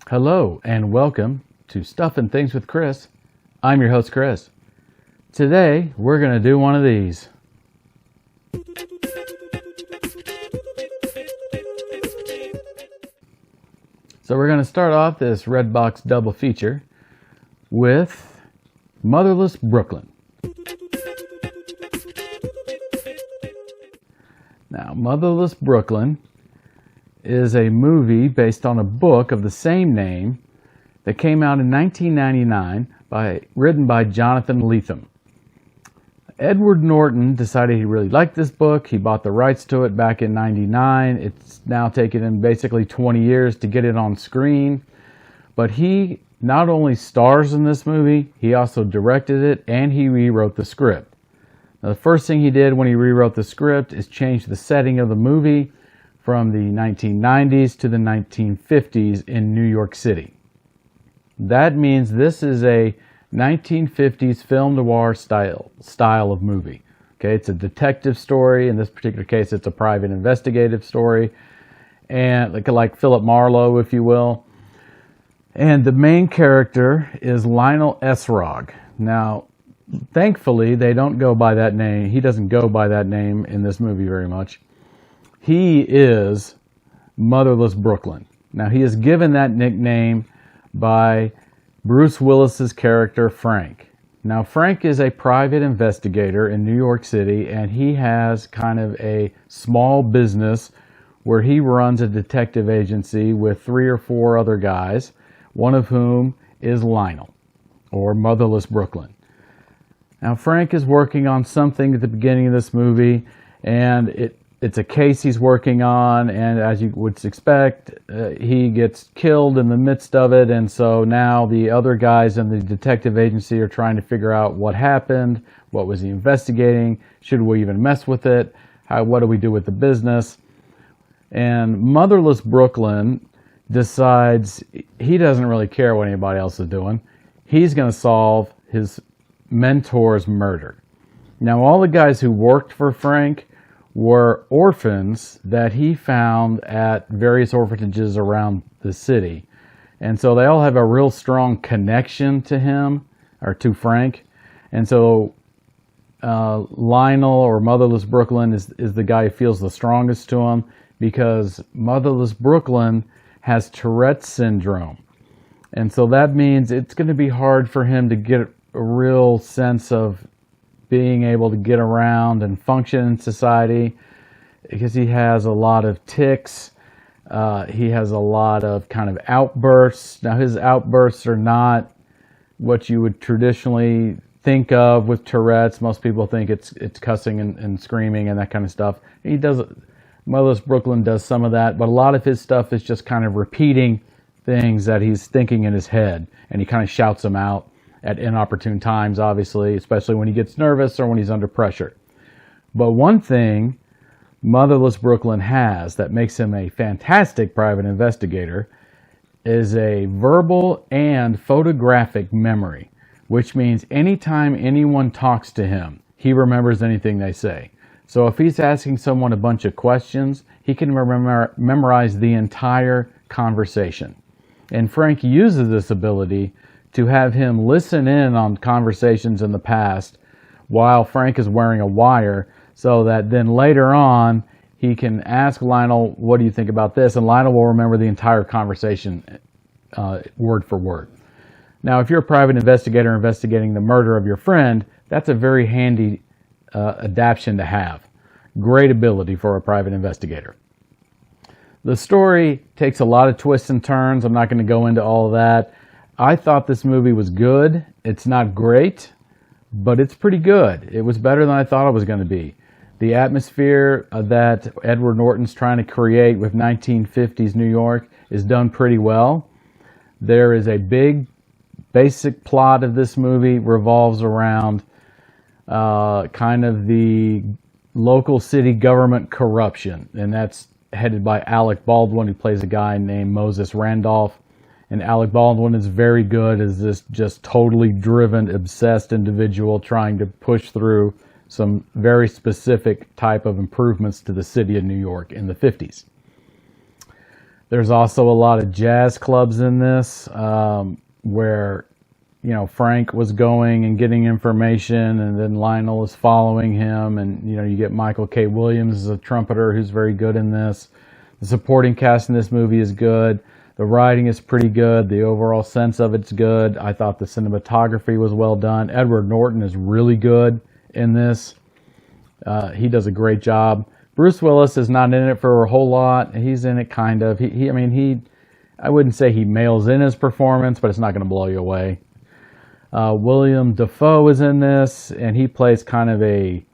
Hello and welcome to Stuff and Things with Chris. I'm your host Chris. Today we're going to do one of these. So we're going to start off this Redbox Double Feature with Motherless Brooklyn. Now, Motherless Brooklyn is a movie based on a book of the same name that came out in 1999, written by Jonathan Lethem. Edward Norton decided he really liked this book. He bought the rights to it back in '99. It's now taken him basically 20 years to get it on screen. But he not only stars in this movie, he also directed it and he rewrote the script. Now, the first thing he did when he rewrote the script is change the setting of the movie from the 1990s to the 1950s in New York City. That means this is a 1950s film noir style of movie. Okay, it's a detective story. In this particular case, it's a private investigative story, and like Philip Marlowe, if you will. And the main character is Lionel Esrog. Now, thankfully, they don't go by that name. He doesn't go by that name in this movie very much. He is Motherless Brooklyn. Now, he is given that nickname by Bruce Willis's character, Frank. Now, Frank is a private investigator in New York City, and he has kind of a small business where he runs a detective agency with 3 or 4 other guys, one of whom is Lionel, or Motherless Brooklyn. Now, Frank is working on something at the beginning of this movie, and it's a case he's working on, and as you would expect, he gets killed in the midst of it, and so now the other guys in the detective agency are trying to figure out what happened, what was he investigating, should we even mess with it, what do we do with the business? And Motherless Brooklyn decides he doesn't really care what anybody else is doing. He's going to solve his mentor's murder. Now, all the guys who worked for Frank were orphans that he found at various orphanages around the city. And so they all have a real strong connection to him, or to Frank. And so Lionel, or Motherless Brooklyn, is the guy who feels the strongest to him, because Motherless Brooklyn has Tourette's syndrome. And so that means it's going to be hard for him to get a real sense of being able to get around and function in society, because he has a lot of tics. He has a lot of kind of outbursts. Now, his outbursts are not what you would traditionally think of with Tourette's. Most people think it's cussing and screaming and that kind of stuff. Motherless Brooklyn does some of that, but a lot of his stuff is just kind of repeating things that he's thinking in his head, and he kind of shouts them out at inopportune times, obviously, especially when he gets nervous or when he's under pressure. But one thing Motherless Brooklyn has that makes him a fantastic private investigator is a verbal and photographic memory, which means anytime anyone talks to him, he remembers anything they say. So if he's asking someone a bunch of questions, he can memorize the entire conversation. And Frank uses this ability to have him listen in on conversations in the past while Frank is wearing a wire, so that then later on he can ask Lionel, what do you think about this? And Lionel will remember the entire conversation word for word. Now, if you're a private investigator investigating the murder of your friend, that's a very handy adaptation to have. Great ability for a private investigator. The story takes a lot of twists and turns. I'm not going to go into all of that. I thought this movie was good. It's not great, but it's pretty good. It was better than I thought it was going to be. The atmosphere that Edward Norton's trying to create with 1950s New York is done pretty well. There is a big basic plot of this movie revolves around kind of the local city government corruption, and that's headed by Alec Baldwin, who plays a guy named Moses Randolph. And Alec Baldwin is very good as this just totally driven, obsessed individual trying to push through some very specific type of improvements to the city of New York in the 50s. There's also a lot of jazz clubs in this, where, you know, Frank was going and getting information, and then Lionel is following him, and, you know, you get Michael K. Williams as a trumpeter who's very good in this. The supporting cast in this movie is good. The writing is pretty good. The overall sense of it's good. I thought the cinematography was well done. Edward Norton is really good in this. He does a great job. Bruce Willis is not in it for a whole lot. He's in it kind of. I wouldn't say he mails in his performance, but it's not going to blow you away. William Dafoe is in this, and he plays kind of a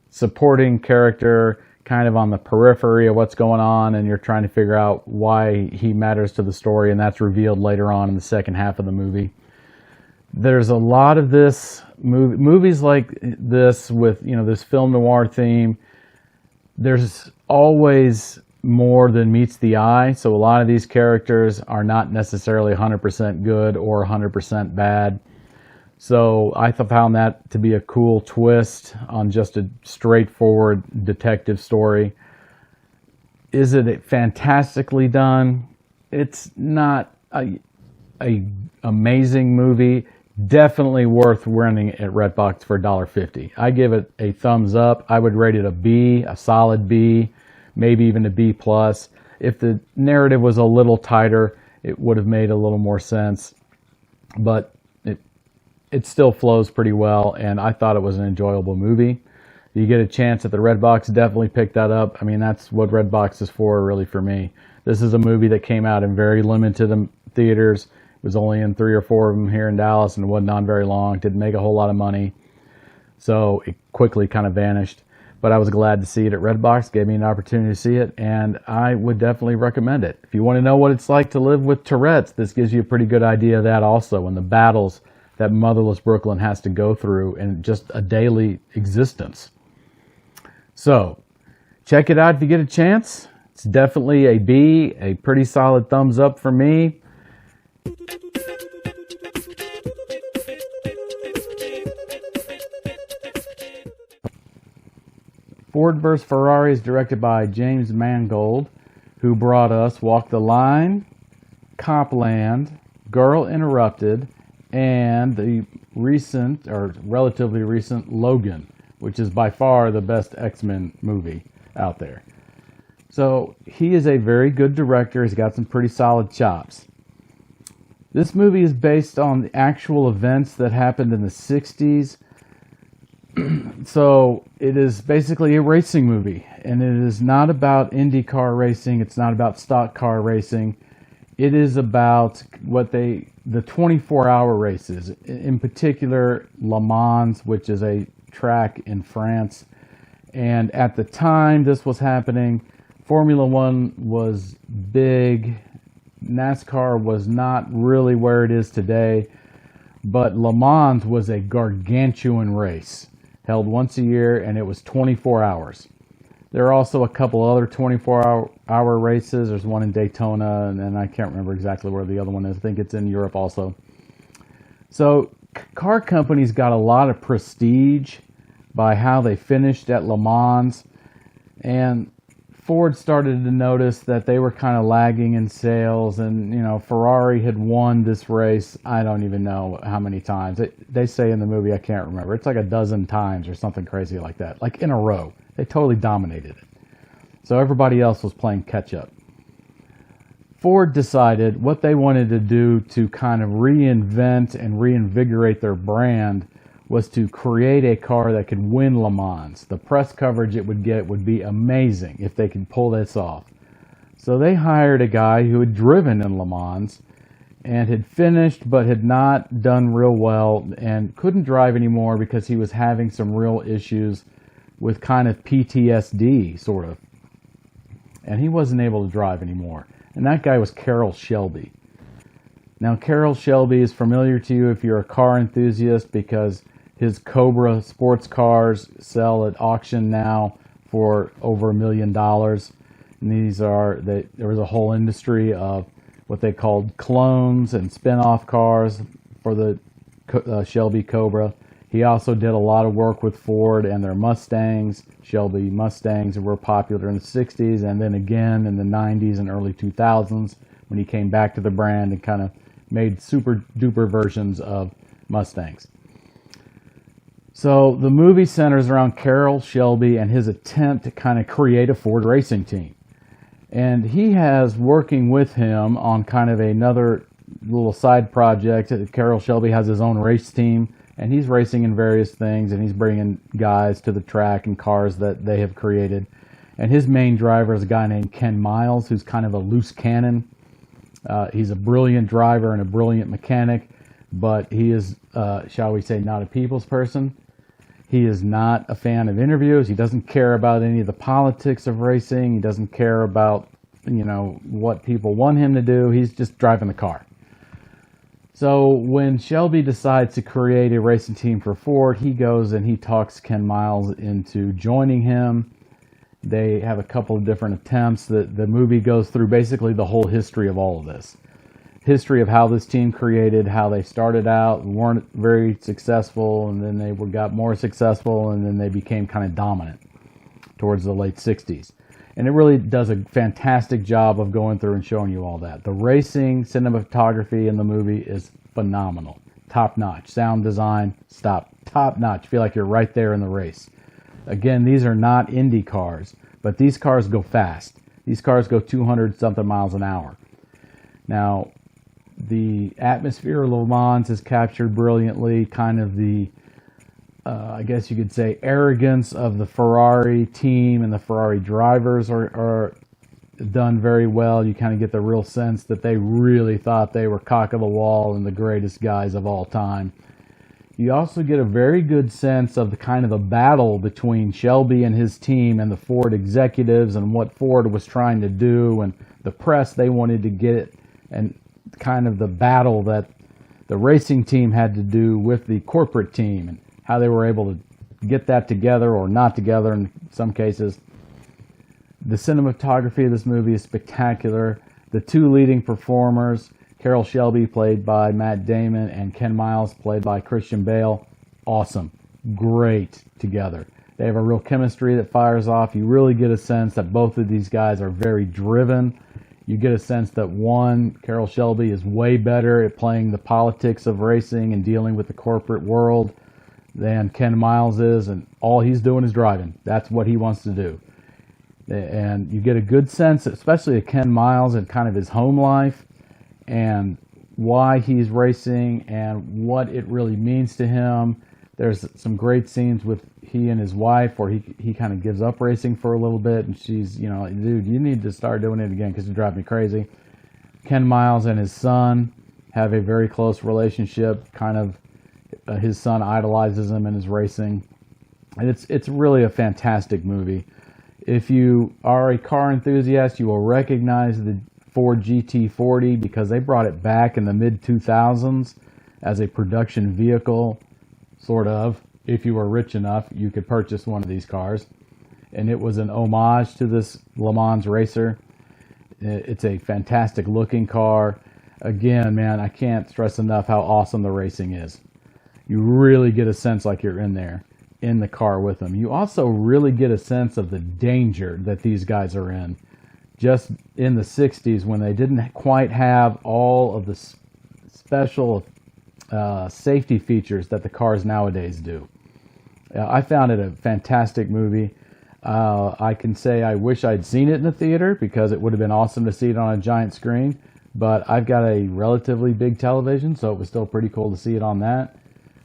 supporting character, kind of on the periphery of what's going on, and you're trying to figure out why he matters to the story, and that's revealed later on in the second half of the movie. There's a lot of this movies like this with, you know, this film noir theme. There's always more than meets the eye, so a lot of these characters are not necessarily 100% good or 100% bad. So I found that to be a cool twist on just a straightforward detective story. Is it fantastically done? It's not a amazing movie. Definitely worth renting at Redbox for $1.50. I give it a thumbs up. I would rate it a B, a solid B, maybe even a B+. If the narrative was a little tighter, it would have made a little more sense. But it still flows pretty well, and I thought it was an enjoyable movie. If you get a chance at the Redbox, definitely pick that up. I mean, that's what Redbox is for, really, for me. This is a movie that came out in very limited theaters. It was only in 3 or 4 of them here in Dallas, and it wasn't on very long. Didn't make a whole lot of money, so it quickly kind of vanished. But I was glad to see it at Redbox. Gave me an opportunity to see it, and I would definitely recommend it. If you want to know what it's like to live with Tourette's, this gives you a pretty good idea of that also, and the battles that Motherless Brooklyn has to go through in just a daily existence. So, check it out if you get a chance. It's definitely a B, a pretty solid thumbs up for me. Ford vs. Ferrari is directed by James Mangold, who brought us Walk the Line, Copland, Girl Interrupted, and the recent, or relatively recent, Logan, which is by far the best X-Men movie out there. So he is a very good director. He's got some pretty solid chops. This movie is based on the actual events that happened in the 60s. So it is basically a racing movie, and it is not about IndyCar racing. It's not about stock car racing. It is about the 24-hour races, in particular Le Mans, which is a track in France. And at the time this was happening, Formula One was big. NASCAR was not really where it is today, but Le Mans was a gargantuan race, held once a year, and it was 24 hours. There are also a couple other 24-hour races. There's one in Daytona, and then I can't remember exactly where the other one is. I think it's in Europe also. So car companies got a lot of prestige by how they finished at Le Mans, and Ford started to notice that they were kind of lagging in sales, and, you know, Ferrari had won this race, I don't even know how many times. They say in the movie, I can't remember. It's like a dozen times or something crazy like that, like in a row. They totally dominated it. So everybody else was playing catch up. Ford decided what they wanted to do to kind of reinvent and reinvigorate their brand was to create a car that could win Le Mans. The press coverage it would get would be amazing if they could pull this off. So they hired a guy who had driven in Le Mans and had finished but had not done real well and couldn't drive anymore because he was having some real issues with kind of PTSD, sort of. And he wasn't able to drive anymore. And that guy was Correl Shelby. Now, Correl Shelby is familiar to you if you're a car enthusiast because his Cobra sports cars sell at auction now for over $1 million. And there was a whole industry of what they called clones and spin-off cars for the Shelby Cobra. He also did a lot of work with Ford and their Mustangs, Shelby Mustangs, that were popular in the 60s, and then again in the 90s and early 2000s when he came back to the brand and kind of made super duper versions of Mustangs. So the movie centers around Correl Shelby and his attempt to kind of create a Ford racing team. And he has working with him on kind of another little side project. Correl Shelby has his own race team, and he's racing in various things, and he's bringing guys to the track and cars that they have created. And his main driver is a guy named Ken Miles, who's kind of a loose cannon. He's a brilliant driver and a brilliant mechanic, but he is, shall we say, not a people's person. He is not a fan of interviews. He doesn't care about any of the politics of racing. He doesn't care about, what people want him to do. He's just driving the car. So when Shelby decides to create a racing team for Ford, he goes and he talks Ken Miles into joining him. They have a couple of different attempts. The movie goes through basically the whole history of all of this. History of how this team created, how they started out, weren't very successful, and then they got more successful, and then they became kind of dominant towards the late 60s. And it really does a fantastic job of going through and showing you all that. The racing cinematography in the movie is phenomenal. Top notch. Sound design, top notch. Feel like you're right there in the race. Again, these are not Indy cars, but these cars go fast. These cars go 200 something miles an hour. Now, the atmosphere of Le Mans is captured brilliantly, kind of the, I guess you could say, arrogance of the Ferrari team and the Ferrari drivers are done very well. You kind of get the real sense that they really thought they were cock of the wall and the greatest guys of all time. You also get a very good sense of the kind of a battle between Shelby and his team and the Ford executives and what Ford was trying to do and the press they wanted to get, and kind of the battle that the racing team had to do with the corporate team and how they were able to get that together or not together in some cases. The cinematography of this movie is spectacular. The two leading performers, Correl Shelby, played by Matt Damon, and Ken Miles, played by Christian Bale, awesome. Great together. They have a real chemistry that fires off. You really get a sense that both of these guys are very driven. You get a sense that one, Correl Shelby, is way better at playing the politics of racing and dealing with the corporate world than Ken Miles is, and all he's doing is driving. That's what he wants to do. And you get a good sense, especially of Ken Miles and kind of his home life and why he's racing and what it really means to him. There's some great scenes with he and his wife where he kind of gives up racing for a little bit, and she's, dude, you need to start doing it again because you drive me crazy. Ken Miles and his son have a very close relationship. Kind of his son idolizes him in his racing, and it's really a fantastic movie. If you are a car enthusiast, you will recognize the Ford GT40 because they brought it back in the mid-2000s as a production vehicle, sort of. If you were rich enough, you could purchase one of these cars. And it was an homage to this Le Mans racer. It's a fantastic looking car. Again, man, I can't stress enough how awesome the racing is. You really get a sense like you're in there, in the car with them. You also really get a sense of the danger that these guys are in. Just in the 60s, when they didn't quite have all of the special safety features that the cars nowadays do. I found it a fantastic movie. I can say I wish I'd seen it in the theater because it would have been awesome to see it on a giant screen, but I've got a relatively big television, so it was still pretty cool to see it on that.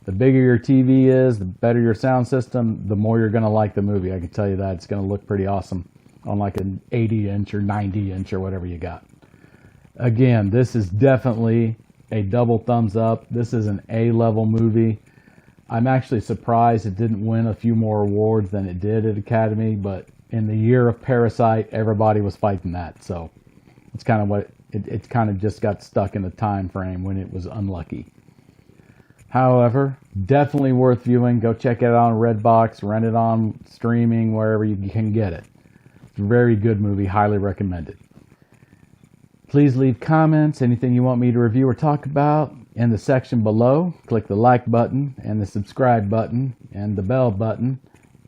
The bigger your TV is, the better your sound system, the more you're going to like the movie. I can tell you that. It's going to look pretty awesome on like an 80-inch or 90-inch or whatever you got. Again, this is definitely a double thumbs up. This is an A-level movie. I'm actually surprised it didn't win a few more awards than it did at Academy, but in the year of Parasite, everybody was fighting that. So it's kind of what it kind of just got stuck in the time frame when it was unlucky. However, definitely worth viewing. Go check it out on Redbox, rent it on streaming, wherever you can get it. It's a very good movie, highly recommended. Please leave comments, anything you want me to review or talk about. In the section below, click the like button and the subscribe button and the bell button,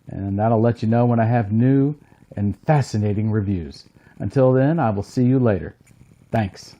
and that'll let you know when I have new and fascinating reviews. Until then, I will see you later. Thanks.